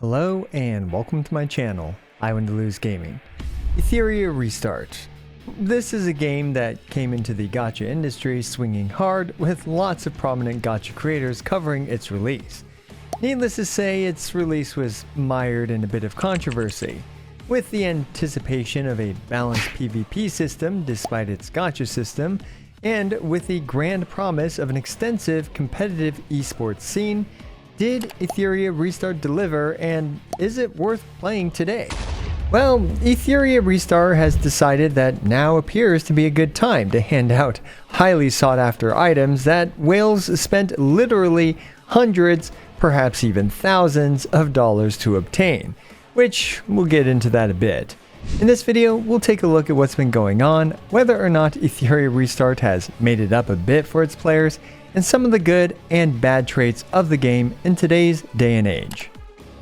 Hello and welcome to my channel, I Win to Lose Gaming. Etheria Restart. This is a game that came into the gacha industry swinging hard with lots of prominent gacha creators covering its release. Needless to say, its release was mired in a bit of controversy, with the anticipation of a balanced PvP system despite its gacha system, and with the grand promise of an extensive competitive esports scene. Did Etheria Restart deliver, and is it worth playing today? Well, Etheria Restart has decided that now appears to be a good time to hand out highly sought after items that whales spent literally hundreds, perhaps even thousands of dollars to obtain, which we'll get into that a bit. In this video, we'll take a look at what's been going on, whether or not Etheria Restart has made it up a bit for its players, and some of the good and bad traits of the game in today's day and age.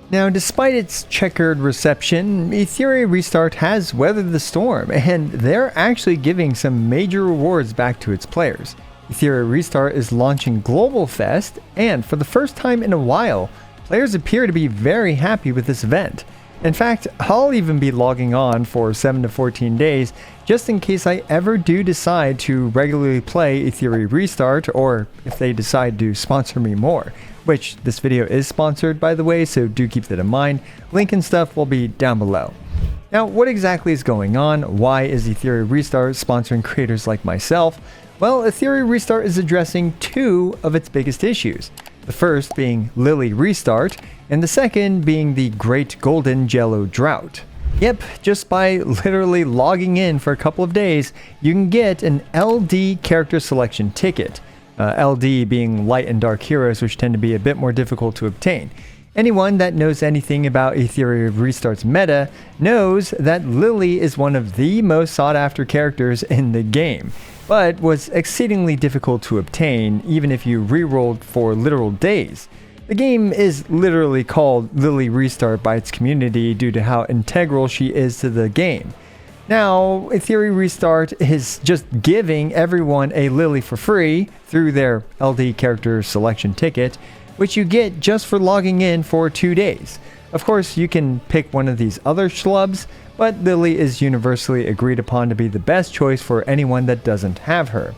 Now, despite its checkered reception, Etheria Restart has weathered the storm, and they're actually giving some major rewards back to its players. Etheria Restart is launching Global Fest, and for the first time in a while, players appear to be very happy with this event. In fact, I'll even be logging on for 7 to 14 days just in case I ever do decide to regularly play Etheria Restart, or if they decide to sponsor me more, which this video is sponsored by the way, so do keep that in mind. Link and stuff will be down below. Now, what exactly is going on? Why is Etheria Restart sponsoring creators like myself? Well, Etheria Restart is addressing two of its biggest issues. The first being Lily Restart, and the second being the Great Golden Jello Drought. Yep, just by literally logging in for a couple of days, you can get an LD character selection ticket. LD being light and dark heroes, which tend to be a bit more difficult to obtain. Anyone that knows anything about Etheria Restart's meta knows that Lily is one of the most sought after characters in the game, but was exceedingly difficult to obtain even if you rerolled for literal days. The game is literally called Lily Restart by its community due to how integral she is to the game. Now, Etheria Restart is just giving everyone a Lily for free through their LD character selection ticket, which you get just for logging in for 2 days. Of course, you can pick one of these other schlubs, but Lily is universally agreed upon to be the best choice for anyone that doesn't have her.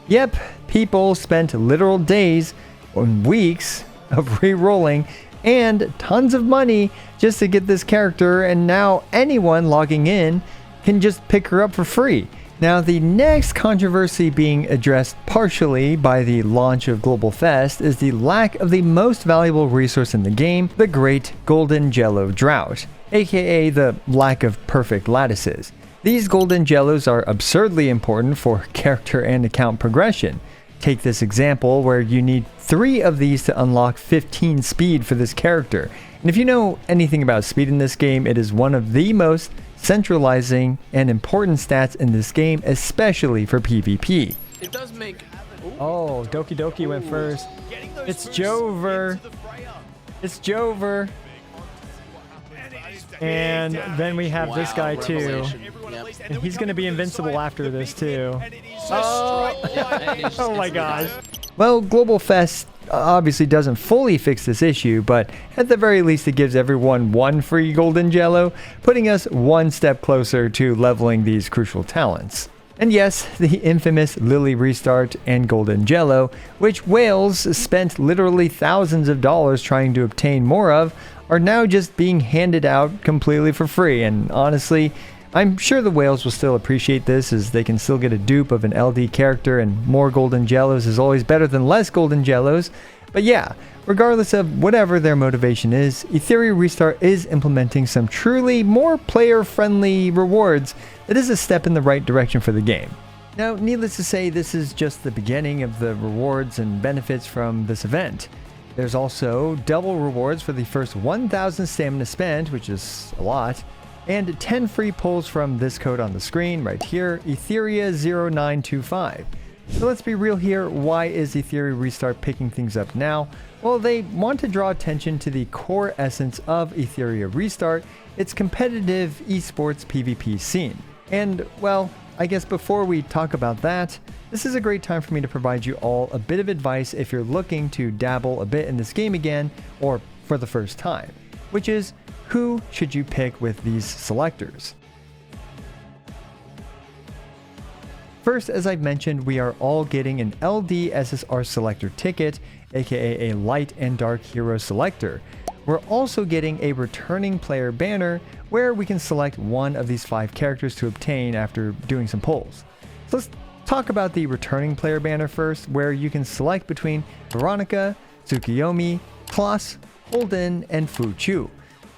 Yep, people spent literal days and weeks of re-rolling and tons of money just to get this character, and now anyone logging in can just pick her up for free. Now, the next controversy being addressed partially by the launch of Global Fest is the lack of the most valuable resource in the game, the Great Golden Jello Drought, aka the lack of perfect lattices. These golden jellos are absurdly important for character and account progression. Take this example where you need 3 of these to unlock 15 speed for this character. And if you know anything about speed in this game, it is one of the most centralizing and important stats in this game, especially for PvP. It does make... Oh, Doki Doki went first. It's Jover. It's Jover. And then we have this guy too. And he's going to be invincible after this too. Oh my gosh. Well, Global Fest obviously doesn't fully fix this issue, but at the very least it gives everyone one free golden jello, putting us one step closer to leveling these crucial talents. And yes, the infamous Lily Restart and Golden Jello, which whales spent literally thousands of dollars trying to obtain more of, are now just being handed out completely for free. And honestly, I'm sure the whales will still appreciate this, as they can still get a dupe of an LD character, and more Golden Jellos is always better than less Golden Jellos. But yeah, regardless of whatever their motivation is, Etheria Restart is implementing some truly more player-friendly rewards that is a step in the right direction for the game. Now, needless to say, this is just the beginning of the rewards and benefits from this event. There's also double rewards for the first 1,000 stamina spent, which is a lot, and 10 free pulls from this code on the screen right here, Etheria0925. So let's be real here, why is Etheria Restart picking things up now? Well, they want to draw attention to the core essence of Etheria Restart, its competitive esports PvP scene. And, well, I guess before we talk about that, this is a great time for me to provide you all a bit of advice if you're looking to dabble a bit in this game again, or for the first time. which is who should you pick with these selectors. First, as I've mentioned, we are all getting an LD/SSR selector ticket, aka a light and dark hero selector. We're also getting a returning player banner where we can select one of these 5 characters to obtain after doing some polls. So let's talk about the returning player banner first, where you can select between Veronica, Tsukuyomi, Klaus, Holden, and Fu Chu.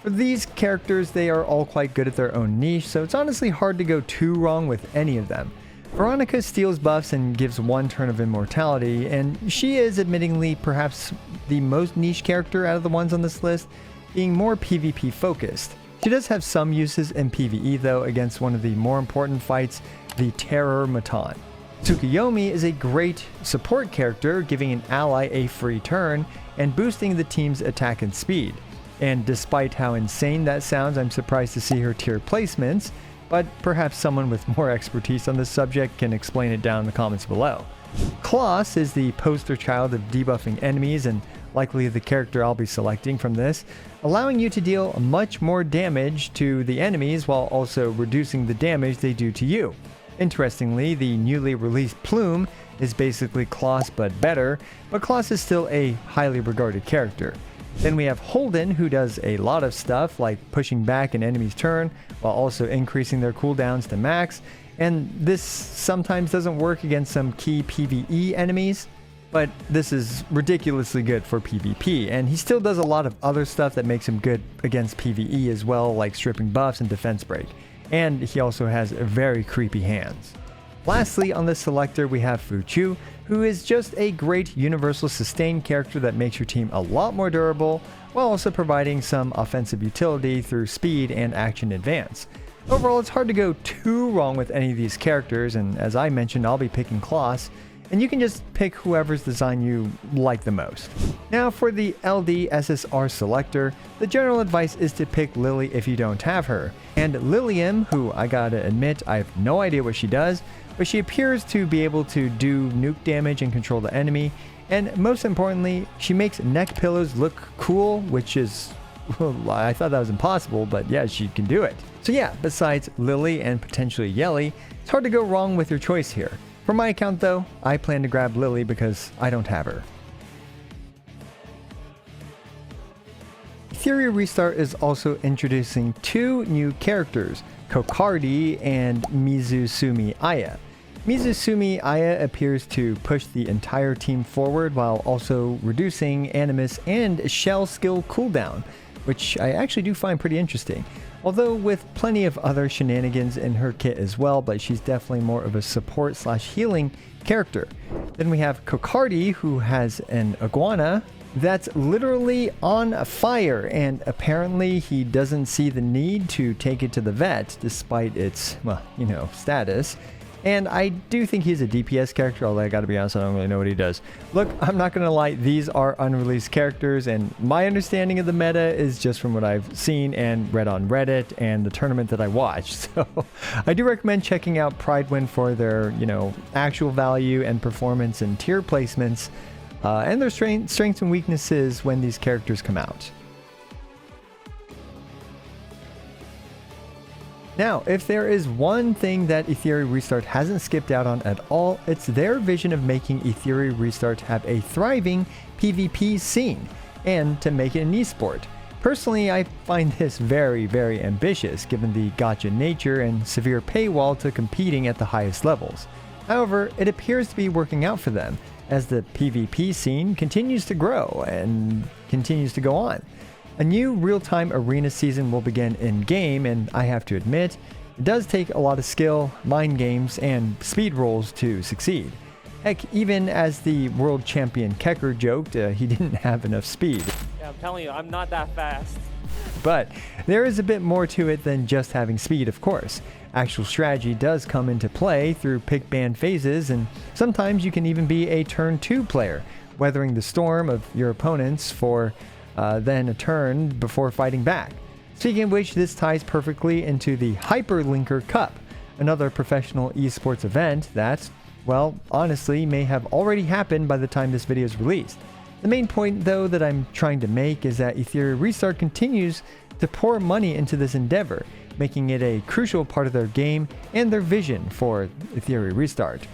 For these characters, they are all quite good at their own niche, so it's honestly hard to go too wrong with any of them. Veronica steals buffs and gives 1 turn of immortality, and she is admittingly perhaps the most niche character out of the ones on this list, being more PvP focused. She does have some uses in PvE though against one of the more important fights, the Terror Matan. Tsukuyomi is a great support character, giving an ally a free turn and boosting the team's attack and speed. And despite how insane that sounds, I'm surprised to see her tier placements, but perhaps someone with more expertise on this subject can explain it down in the comments below. Klaus is the poster child of debuffing enemies and likely the character I'll be selecting from this, allowing you to deal much more damage to the enemies while also reducing the damage they do to you. Interestingly, the newly released Plume is basically Klaus but better, but Klaus is still a highly regarded character. Then we have Holden, who does a lot of stuff like pushing back an enemy's turn while also increasing their cooldowns to max, and this sometimes doesn't work against some key PvE enemies, but this is ridiculously good for PvP, and he still does a lot of other stuff that makes him good against PvE as well, like stripping buffs and defense break, and he also has very creepy hands. Lastly, on this selector we have Fu Chu, who is just a great universal sustain character that makes your team a lot more durable, while also providing some offensive utility through speed and action advance. Overall, it's hard to go too wrong with any of these characters, and as I mentioned, I'll be picking Klaus, and you can just pick whoever's design you like the most. Now for the LD/SSR selector, the general advice is to pick Lily if you don't have her. And Lilium, who I gotta admit, I have no idea what she does, but she appears to be able to do nuke damage and control the enemy, and most importantly, she makes neck pillows look cool, which is, well, I thought that was impossible, but yeah, she can do it. So yeah, besides Lily and potentially Yelly, it's hard to go wrong with your choice here. For my account though, I plan to grab Lily because I don't have her. Etheria Restart is also introducing 2 new characters, Kokardi and Mizusumi Aya. Mizusumi Aya appears to push the entire team forward while also reducing Animus and Shell skill cooldown, which I actually do find pretty interesting. Although with plenty of other shenanigans in her kit as well, but she's definitely more of a support/healing character. Then we have Kokardi, who has an iguana that's literally on fire, and apparently he doesn't see the need to take it to the vet despite its, well, you know, status. And I do think he's a DPS character, although I gotta be honest, I don't really know what he does. Look, I'm not gonna lie, these are unreleased characters, and my understanding of the meta is just from what I've seen and read on Reddit and the tournament that I watched. So I do recommend checking out Pridewin for their, you know, actual value and performance and tier placements, and their strengths and weaknesses when these characters come out. Now, if there is one thing that Etheria Restart hasn't skipped out on at all, it's their vision of making Etheria Restart have a thriving PvP scene, and to make it an esport. Personally, I find this very, very ambitious given the gacha nature and severe paywall to competing at the highest levels. However, it appears to be working out for them, as the PvP scene continues to grow and continues to go on. A new real-time arena season will begin in-game, and I have to admit, it does take a lot of skill, mind games, and speed rolls to succeed. Heck, even as the world champion Kecker joked, he didn't have enough speed. Yeah, I'm telling you, I'm not that fast. But there is a bit more to it than just having speed, of course. Actual strategy does come into play through pick ban phases, and sometimes you can even be a turn 2 player, weathering the storm of your opponents for then a turn before fighting back. Speaking of which, this ties perfectly into the Hyperlinker Cup, another professional esports event that, well, honestly may have already happened by the time this video is released. The main point though that I'm trying to make is that Etheria Restart continues to pour money into this endeavor, making it a crucial part of their game and their vision for Etheria Restart.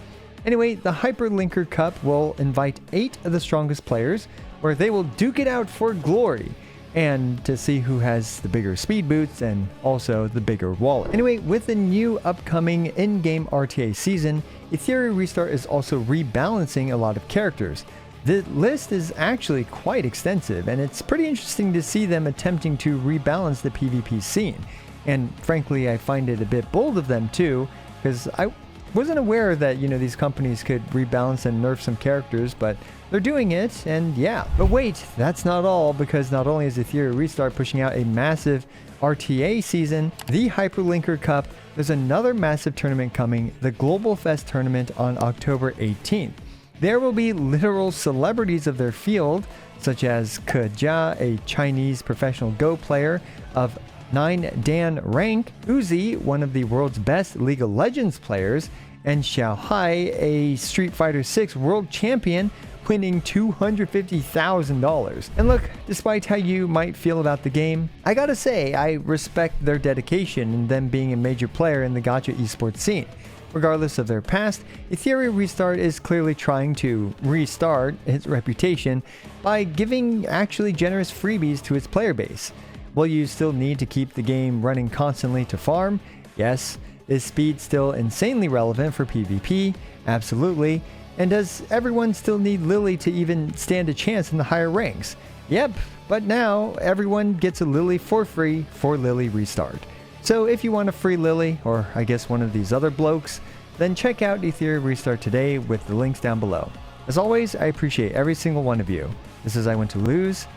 Anyway, the Hyperlinker Cup will invite 8 of the strongest players, where they will duke it out for glory, and to see who has the bigger speed boots and also the bigger wallet. Anyway, with the new upcoming in-game RTA season, Etheria Restart is also rebalancing a lot of characters. The list is actually quite extensive, and it's pretty interesting to see them attempting to rebalance the PvP scene. And frankly, I find it a bit bold of them too, because I wasn't aware that, these companies could rebalance and nerf some characters, but they're doing it, and yeah. But wait, that's not all, because not only is Etheria Restart pushing out a massive RTA season, the Hyperlinker Cup, there's another massive tournament coming, the Global Fest tournament on October 18th. There will be literal celebrities of their field, such as Ke Jia, a Chinese professional Go player of 9 Dan rank, Uzi, one of the world's best League of Legends players, and Xiao Hai, a Street Fighter 6 world champion, winning $250,000. And look, despite how you might feel about the game, I gotta say, I respect their dedication and them being a major player in the gacha esports scene. Regardless of their past, Etheria Restart is clearly trying to restart its reputation by giving actually generous freebies to its player base. Will you still need to keep the game running constantly to farm? Yes. Is speed still insanely relevant for PvP? Absolutely. And does everyone still need Lily to even stand a chance in the higher ranks? Yep, but now everyone gets a Lily for free for Lily Restart. So if you want a free Lily, or I guess one of these other blokes, then check out Etheria Restart today with the links down below. As always, I appreciate every single one of you. This is I Want to Lose,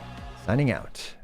signing out.